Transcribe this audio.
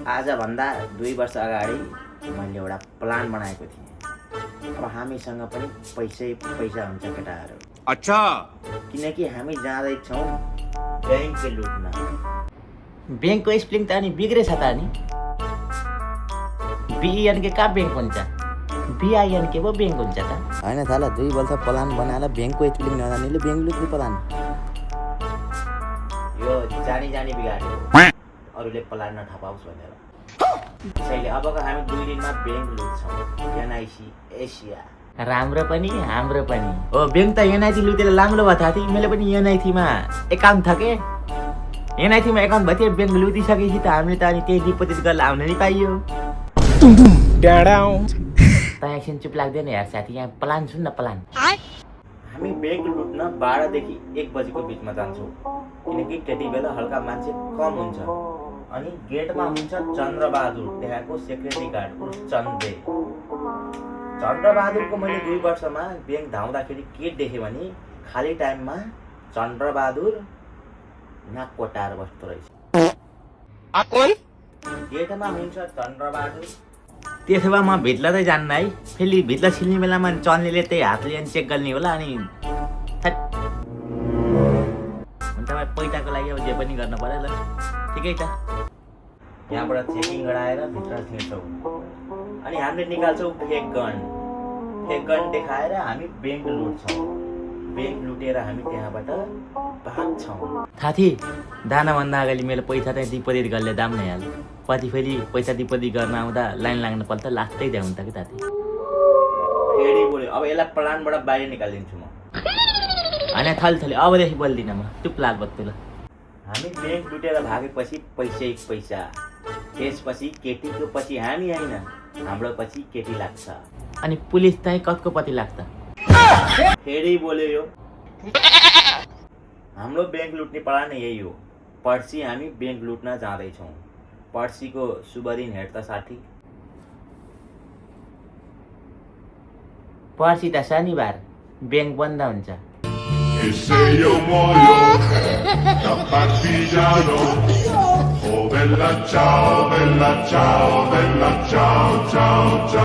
आजभन्दा 2 वर्ष अगाडि मैले एउटा प्लान बनाएको थिएँ। अब हामीसँग पनि पैसै पैसा हुन्छ केटाहरू। अच्छा, किनकि हामी जाँदैछौँ ब्याङ्क लुट्न। ब्याङ्कको स्पेलिङ त अनि बिग्रेछ त अनि। BENK कहाँ ब्याङ्क हुन्छ? BINK पो ब्याङ्क हुन्छ त। होइन थाला 2 वर्ष प्लान बनाएर ब्याङ्कको स्पेलिङ नजान्नेले ब्याङ्क लुट्ने प्लान। यो जानी जानी बिगाड्यो अरूले प्लान नठपाओस् भनेर। त्यसैले अबको हामी 2 दिनमा ब्याङ्क लुट्छौँ। NIC Asia. राम्रो पनि हाम्रो पनि हो। ब्याङ्क त NIC लुटेर राम्रो भयो थाहा थियो। मैले पनि NIC मा एकाउन्ट छ के। NIC मा एकाउन्ट भयो थियो। ब्याङ्क लुटिसकेपछि त हामीले त अनि त्यही डिपोजिट गरेर आउन नि पाइयो। त एकछिन चुप लाग्दैन यार साथी। यहाँ प्लान सुन न प्लान। हामी ब्याङ्क लुट्न 12 देखि 1 बजेको बिचमा जान्छौँ। किनकि त्यति बेला हल्का मान्छे कम हुन्छ। अनि गेटमा हुन्छ चन्द्रबहादुर, त्यहाँको सेक्युरिटी गार्ड उर्फ चन्दे। चन्द्रबहादुरको मैले 2 वर्षमा ब्याङ्क धाउँदाखेरि के देखेँ भने खाली टाइममा चन्द्रबहादुर नाक कोटाएर बस्दो रहेछ। गेटमा हुन्छ चन्द्रबहादुर। त्यसो भए म भित्र त जान्न है। फेरि भित्र छिल्ने बेलामा चन्द्रले त्यही हातले अनि चेक गर्ने होला। अनि हुन्छ पैसाको लागि अब जे पनि गर्नु पर्यो ल। ठिकै छ। यहाँबाट चेकिङ गराएर भित्र छिर्छौँ। अनि हामीले निकाल्छौँ फेक गन। फेक गन देखाएर हामी ब्याङ्क लुट्छौँ। ब्याङ्क लुटेर हामी त्यहाँबाट भाग्छौँ। साथी दानाभन्दा अगाडि मेरो पैसा चाहिँ डिपोजिट गर्ने दाम नै हाल्यो। पछि फेरि पैसा डिपोजिट गर्न आउँदा लाइन लाग्नु पर्छ। लास्टै द्याउ त कि साथी। फेरि बोल्यो अब यसलाई प्लानबाट बाहिर निकालिदिन्छु म। होइन थली अबदेखि बोल्दिनँ म। चुप लाग बत्तु ल। हामी ब्याङ्क लुटेर भागेपछि पैसै पैसा। त्यसपछि केटीको पछि हामी होइन, हाम्रो पछि केटी लाग्छ। अनि पुलिस चाहिँ कसको पछि लाग्छ? फेरि बोल्यो यो। हाम्रो ब्याङ्क लुट्ने प्लान यही हो। पर्सि हामी ब्याङ्क लुट्न जाँदैछौँ। पर्सिको शुभ दिन हेर त साथी। पर्सि त शनिबार ब्याङ्क बन्द हुन्छ। E se io muoio da partigiano, oh bella ciao, ciao, ciao.